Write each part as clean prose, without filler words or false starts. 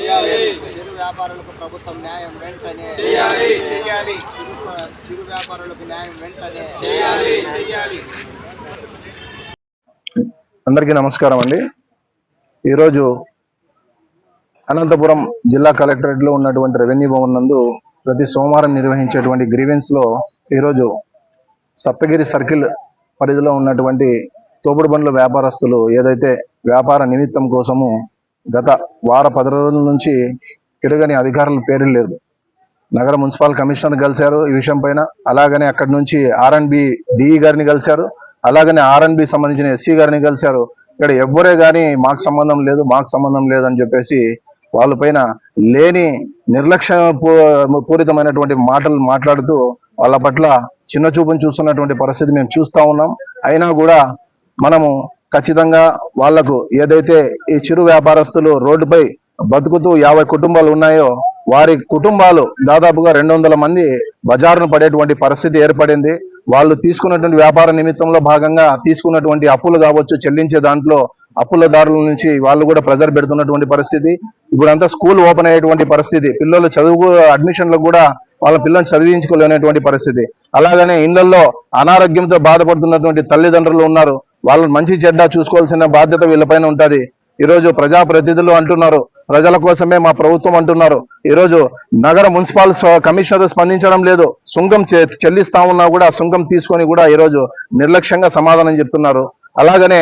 చిరు వ్యాపారులకు ప్రభుత్వం న్యాయం వెంటనే చిరు వ్యాపారులకు న్యాయం వెంటనే చేయాలి. అందరికీ నమస్కారం అండి. ఈరోజు అనంతపురం జిల్లా కలెక్టరేట్లో ఉన్నటువంటి రెవెన్యూ భవన్ నందు ప్రతి సోమవారం నిర్వహించేటువంటి గ్రీవెన్స్లో ఈరోజు సప్తగిరి సర్కిల్ పరిధిలో ఉన్నటువంటి తోపుడు బండ్ల వ్యాపారస్తులు ఏదైతే వ్యాపార నిమిత్తం కోసము గత 10 రోజుల నుంచి తిరగని అధికారుల పేరు లేదు. నగర మున్సిపల్ కమిషనర్ కలిశారు ఈ విషయం పైన, అలాగనే అక్కడి నుంచి R&B డిఈ గారిని కలిశారు, అలాగనే R&B సంబంధించిన ఎస్సీ గారిని కలిశారు. ఇక్కడ ఎవ్వరే కానీ మాకు సంబంధం లేదు అని చెప్పేసి వాళ్ళ పైన లేని నిర్లక్ష్య పూరితమైనటువంటి మాటలు మాట్లాడుతూ వాళ్ళ పట్ల చిన్న చూపును చూస్తున్నటువంటి పరిస్థితి మేము చూస్తూ ఉన్నాం. అయినా కూడా మనము ఖచ్చితంగా వాళ్లకు ఏదైతే ఈ చిరు వ్యాపారస్తులు రోడ్డుపై బతుకుతూ 50 కుటుంబాలు ఉన్నాయో వారి కుటుంబాలు దాదాపుగా 200 మంది బజారును పడేటువంటి పరిస్థితి ఏర్పడింది. వాళ్ళు తీసుకున్నటువంటి వ్యాపార నిమిత్తంలో భాగంగా తీసుకున్నటువంటి అప్పులు కావచ్చు, చెల్లించే దాంట్లో అప్పులదారుల నుంచి వాళ్ళు కూడా ప్రెజర్ పెడుతున్నటువంటి పరిస్థితి. ఇప్పుడంతా స్కూల్ ఓపెన్ అయ్యేటువంటి పరిస్థితి, పిల్లలు చదువు అడ్మిషన్లకు కూడా వాళ్ళ పిల్లల్ని చదివించుకోలేనటువంటి పరిస్థితి. అలాగనే ఇళ్లలో అనారోగ్యంతో బాధపడుతున్నటువంటి తల్లిదండ్రులు ఉన్నారు. వాళ్ళని మంచి చెడ్డ చూసుకోవాల్సిన బాధ్యత వీళ్ళపైన ఉంటుంది. ఈరోజు ప్రజాప్రతినిధులు అంటున్నారు ప్రజల కోసమే మా ప్రభుత్వం అంటున్నారు. ఈరోజు నగర మున్సిపల్ కమిషనర్ స్పందించడం లేదు. సుంకం చెల్లిస్తా ఉన్నా కూడా సుంకం తీసుకొని కూడా ఈరోజు నిర్లక్ష్యంగా సమాధానం చెప్తున్నారు. అలాగనే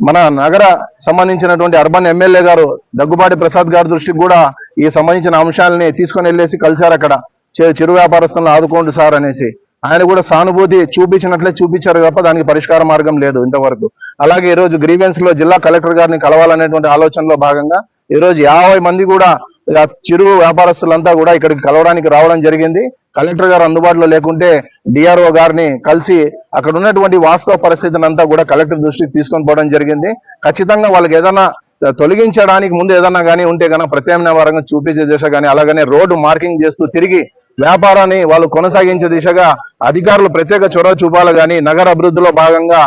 మన నగర సంబంధించినటువంటి అర్బన్ ఎమ్మెల్యే గారు దగ్గుబాటి ప్రసాద్ గారి దృష్టికి కూడా ఈ సంబంధించిన అంశాలని తీసుకొని వెళ్ళేసి కలిశారు. అక్కడ చిరు వ్యాపారస్తులను ఆదుకోండి సార్ అనేసి ఆయన కూడా సానుభూతి చూపించారు తప్ప దానికి పరిష్కార మార్గం లేదు ఇంతవరకు. అలాగే ఈరోజు గ్రీవెన్స్ లో జిల్లా కలెక్టర్ గారిని కలవాలనేటువంటి ఆలోచనలో భాగంగా ఈరోజు 50 మంది కూడా చిరు వ్యాపారస్తులంతా కూడా ఇక్కడికి కలవడానికి రావడం జరిగింది. కలెక్టర్ గారు అందుబాటులో లేకుంటే డిఆర్ఓ గారిని కలిసి అక్కడ ఉన్నటువంటి వాస్తవ పరిస్థితిని అంతా కూడా కలెక్టర్ దృష్టికి తీసుకొని పోవడం జరిగింది. ఖచ్చితంగా వాళ్ళకి ఏదైనా తొలగించడానికి ముందు ఏదన్నా కానీ ఉంటే కనుక ప్రత్యామ్నాయ మార్గం చూపించే దిశ కానీ, అలాగనే రోడ్డు మార్కింగ్ చేస్తూ తిరిగి వ్యాపారాన్ని వాళ్ళు కొనసాగించే దిశగా అధికారులు ప్రత్యేక చొరవ చూపాలి. కానీ నగర అభివృద్ధిలో భాగంగా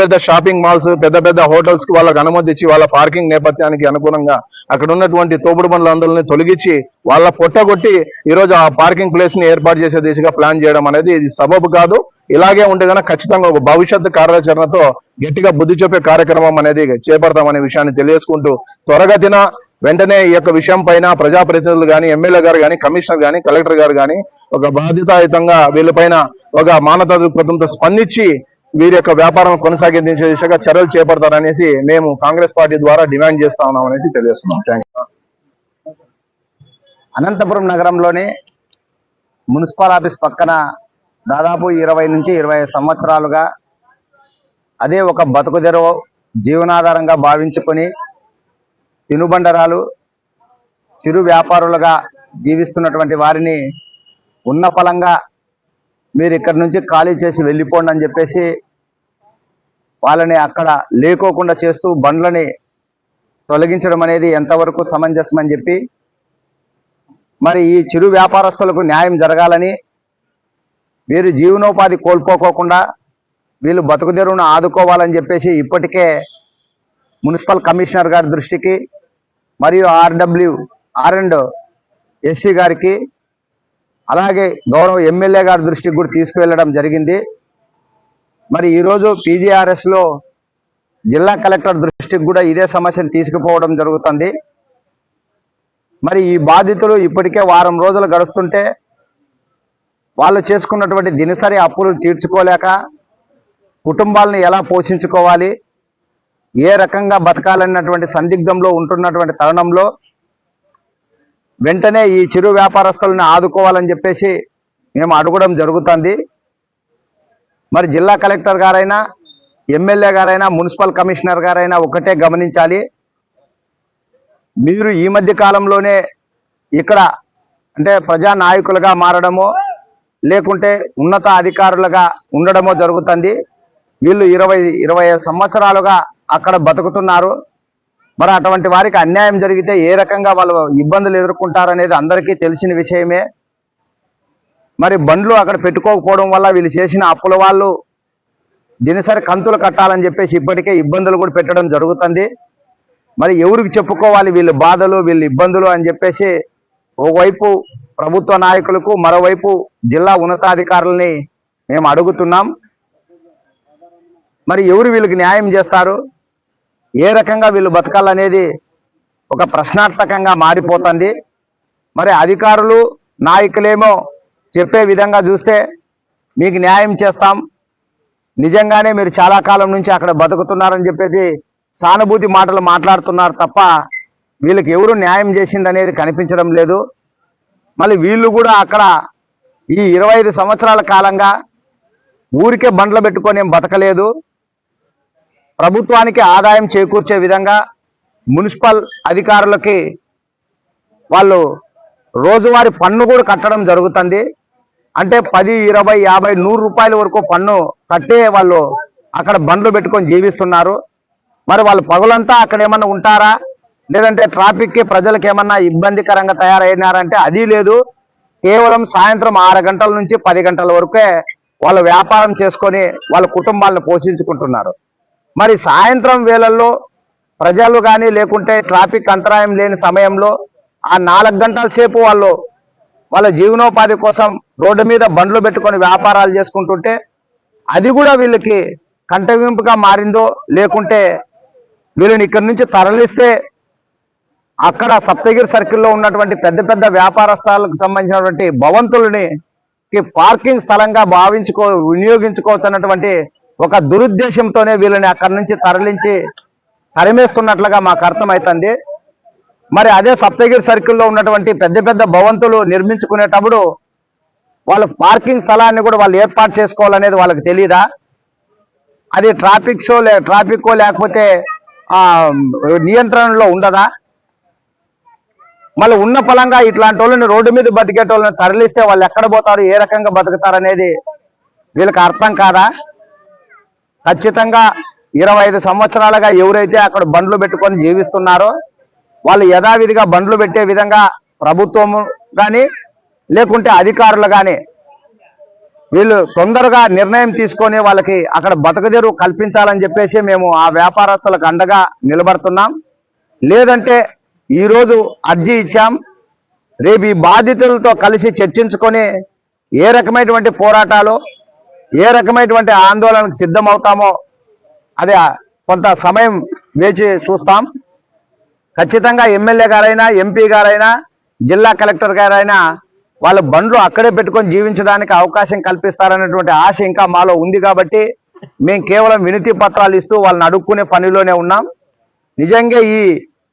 పెద్ద షాపింగ్ మాల్స్, పెద్ద హోటల్స్ కి వాళ్ళకి అనుమతి ఇచ్చి వాళ్ళ పార్కింగ్ నేపథ్యానికి అనుగుణంగా అక్కడ ఉన్నటువంటి తోపుడు బండ్లందరినీ తొలగించి వాళ్ళ పొట్టగొట్టి ఈరోజు ఆ పార్కింగ్ ప్లేస్ ని ఏర్పాటు చేసే దిశగా ప్లాన్ చేయడం అనేది ఇది సబబు కాదు. ఇలాగే ఉంటే కనుక ఖచ్చితంగా ఒక భవిష్యత్తు కార్యాచరణతో గట్టిగా బుద్ధి చెప్పే కార్యక్రమం అనేది చేపడతామనే విషయాన్ని తెలియజేసుకుంటూ త్వరగతిన వెంటనే ఈ యొక్క విషయం పైన ప్రజాప్రతినిధులు కానీ, ఎమ్మెల్యే గారు కానీ, కమిషనర్ కానీ, కలెక్టర్ గారు కానీ ఒక బాధ్యతాయుతంగా వీళ్ళపైన ఒక మానవతా దృక్పథంతో స్పందించి వీరి యొక్క వ్యాపారం కొనసాగించే దిశగా చర్యలు చేపడతారనేసి మేము కాంగ్రెస్ పార్టీ ద్వారా డిమాండ్ చేస్తా ఉన్నాం అనేసి తెలియజేస్తున్నాం. Thank you. అనంతపురం నగరంలోని మున్సిపల్ ఆఫీస్ పక్కన దాదాపు 20 నుంచి 25 సంవత్సరాలుగా అదే ఒక బతుకుదెరువు జీవనాధారంగా భావించుకొని తినుబండరాలు చిరు వ్యాపారులుగా జీవిస్తున్నటువంటి వారిని ఉన్న ఫలంగా మీరు ఇక్కడి నుంచి ఖాళీ చేసి వెళ్ళిపోండి అని చెప్పేసి వాళ్ళని అక్కడ లేకోకుండా చేస్తూ బండ్లని తొలగించడం అనేది ఎంతవరకు సమంజసం అని చెప్పి, మరి ఈ చిరు వ్యాపారస్తులకు న్యాయం జరగాలని, వీరు జీవనోపాధి కోల్పోకోకుండా వీళ్ళు బతుకుదెరువును ఆదుకోవాలని చెప్పేసి ఇప్పటికే మున్సిపల్ కమిషనర్ గారి దృష్టికి మరియు R&S గారికి అలాగే గౌరవ ఎమ్మెల్యే గారి దృష్టికి కూడా తీసుకువెళ్ళడం జరిగింది. మరి ఈరోజు PGRSలో జిల్లా కలెక్టర్ దృష్టికి కూడా ఇదే సమస్యను తీసుకుపోవడం జరుగుతుంది. మరి ఈ బాధితులు ఇప్పటికే 1 వారం రోజులు గడుస్తుంటే వాళ్ళు చేసుకున్నటువంటి దినసరి అప్పులు తీర్చుకోలేక కుటుంబాలను ఎలా పోషించుకోవాలి, ఏ రకంగా బతకాలన్నటువంటి సందిగ్ధంలో ఉంటున్నటువంటి తరుణంలో వెంటనే ఈ చిరు వ్యాపారస్తులను ఆదుకోవాలని చెప్పేసి మేము అడగడం జరుగుతుంది. మరి జిల్లా కలెక్టర్ గారైనా, ఎమ్మెల్యే గారైనా, మున్సిపల్ కమిషనర్ గారైనా ఒకటే గమనించాలి. మీరు ఈ మధ్య కాలంలోనే ఇక్కడ అంటే ప్రజా నాయకులుగా మారడమో లేకుంటే ఉన్నత అధికారులుగా ఉండడమో జరుగుతుంది. వీళ్ళు 20-25 సంవత్సరాలుగా అక్కడ బతుకుతున్నారు. మరి అటువంటి వారికి అన్యాయం జరిగితే ఏ రకంగా వాళ్ళు ఇబ్బందులు ఎదుర్కొంటారనేది అందరికీ తెలిసిన విషయమే. మరి బండ్లు అక్కడ పెట్టుకోకపోవడం వల్ల వీళ్ళు చేసిన అప్పుల వాళ్ళు దినసరి కంతులు కట్టాలని చెప్పేసి ఇప్పటికే ఇబ్బందులు కూడా పెట్టడం జరుగుతుంది. మరి ఎవరికి చెప్పుకోవాలి వీళ్ళ బాధలు వీళ్ళ ఇబ్బందులు అని చెప్పేసి ఒకవైపు ప్రభుత్వ నాయకులకు మరోవైపు జిల్లా ఉన్నతాధికారులని మేము అడుగుతున్నాం. మరి ఎవరు వీళ్ళకి న్యాయం చేస్తారు, ఏ రకంగా వీళ్ళు బతకాలనేది ఒక ప్రశ్నార్థకంగా మారిపోతుంది. మరి అధికారులు నాయకులేమో చెప్పే విధంగా చూస్తే మీకు న్యాయం చేస్తాం, నిజంగానే మీరు చాలా కాలం నుంచి అక్కడ బతుకుతున్నారని చెప్పేసి సానుభూతి మాటలు మాట్లాడుతున్నారు తప్ప వీళ్ళకి ఎవరు న్యాయం చేసిందనేది కనిపించడం లేదు. మళ్ళీ వీళ్ళు కూడా అక్కడ ఈ 25 సంవత్సరాల కాలంగా ఊరికే బండ్లు పెట్టుకొని ఏం బతకలేదు. ప్రభుత్వానికి ఆదాయం చేకూర్చే విధంగా మున్సిపల్ అధికారులకి వాళ్ళు రోజువారీ పన్ను కూడా కట్టడం జరుగుతుంది. అంటే 10, 20, 50, 100 రూపాయల వరకు పన్ను కట్టే వాళ్ళు అక్కడ బండ్లు పెట్టుకొని జీవిస్తున్నారు. మరి వాళ్ళు పగులంతా అక్కడ ఏమన్నా ఉంటారా, లేదంటే ట్రాఫిక్కి ప్రజలకు ఏమన్నా ఇబ్బందికరంగా తయారైనారంటే అది లేదు. కేవలం సాయంత్రం 6 గంటల నుంచి 10 గంటల వరకే వాళ్ళు వ్యాపారం చేసుకొని వాళ్ళ కుటుంబాలను పోషించుకుంటున్నారు. మరి సాయంత్రం వేళల్లో ప్రజలు కానీ లేకుంటే ట్రాఫిక్ అంతరాయం లేని సమయంలో ఆ 4 గంటల సేపు వాళ్ళ జీవనోపాధి కోసం రోడ్డు మీద బండ్లు పెట్టుకొని వ్యాపారాలు చేసుకుంటుంటే అది కూడా వీళ్ళకి కంటగింపుగా మారిందో, లేకుంటే వీళ్ళని ఇక్కడి నుంచి తరలిస్తే అక్కడ సప్తగిరి సర్కిల్లో ఉన్నటువంటి పెద్ద పెద్ద వ్యాపారస్థాలకు సంబంధించినటువంటి భవంతులని పార్కింగ్ స్థలంగా వినియోగించుకోవచ్చు అన్నటువంటి ఒక దురుద్దేశంతోనే వీళ్ళని అక్కడి నుంచి తరిమేస్తున్నట్లుగా మాకు అర్థమవుతుంది. మరి అదే సప్తగిరి సర్కిల్లో ఉన్నటువంటి పెద్ద పెద్ద భవంతులు నిర్మించుకునేటప్పుడు వాళ్ళ పార్కింగ్ స్థలాన్ని కూడా వాళ్ళు ఏర్పాటు చేసుకోవాలనేది వాళ్ళకి తెలియదా? అది ట్రాఫిక్కో లేకపోతే నియంత్రణలో ఉండదా? మళ్ళీ ఉన్న ఫలంగా ఇట్లాంటి వాళ్ళని రోడ్డు మీద బతికేటోళ్ళని తరలిస్తే వాళ్ళు ఎక్కడ పోతారు, ఏ రకంగా బతుకుతారు అనేది వీళ్ళకి అర్థం కాదా? ఖచ్చితంగా 25 సంవత్సరాలుగా ఎవరైతే అక్కడ బండ్లు పెట్టుకొని జీవిస్తున్నారో వాళ్ళు యథావిధిగా బండ్లు పెట్టే విధంగా ప్రభుత్వము కానీ లేకుంటే అధికారులు కానీ వీళ్ళు తొందరగా నిర్ణయం తీసుకొని వాళ్ళకి అక్కడ బతకదెరువు కల్పించాలని చెప్పేసి మేము ఆ వ్యాపారస్తులకు అండగా నిలబడుతున్నాం. లేదంటే ఈరోజు అర్జీ ఇచ్చాం, రేపు ఈ బాధితులతో కలిసి చర్చించుకొని ఏ రకమైనటువంటి పోరాటాలు ఏ రకమైనటువంటి ఆందోళనకు సిద్ధమవుతామో అది కొంత సమయం వేచి చూస్తాం. ఖచ్చితంగా ఎమ్మెల్యే గారైనా ఎంపీ గారైనా జిల్లా కలెక్టర్ గారైనా వాళ్ళ బండ్లు అక్కడే పెట్టుకొని జీవించడానికి అవకాశం కల్పిస్తారనేటువంటి ఆశ ఇంకా మాలో ఉంది. కాబట్టి మేము కేవలం వినతి పత్రాలు ఇస్తూ వాళ్ళని అడుక్కునే పనిలోనే ఉన్నాం. నిజంగా ఈ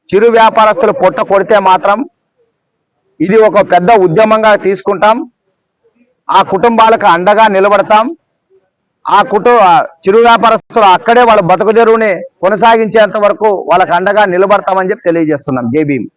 చిరు వ్యాపారస్తులు పొట్ట కొడితే మాత్రం ఇది ఒక పెద్ద ఉద్యమంగా తీసుకుంటాం, ఆ కుటుంబాలకు అండగా నిలబడతాం. చిరు వ్యాపారస్తులు అక్కడే వాళ్ళ బతుకు తెరువుని కొనసాగించేంత వరకు వాళ్ళకి అండగా నిలబడతామని చెప్పి తెలియజేస్తున్నాం. జై భీమ్.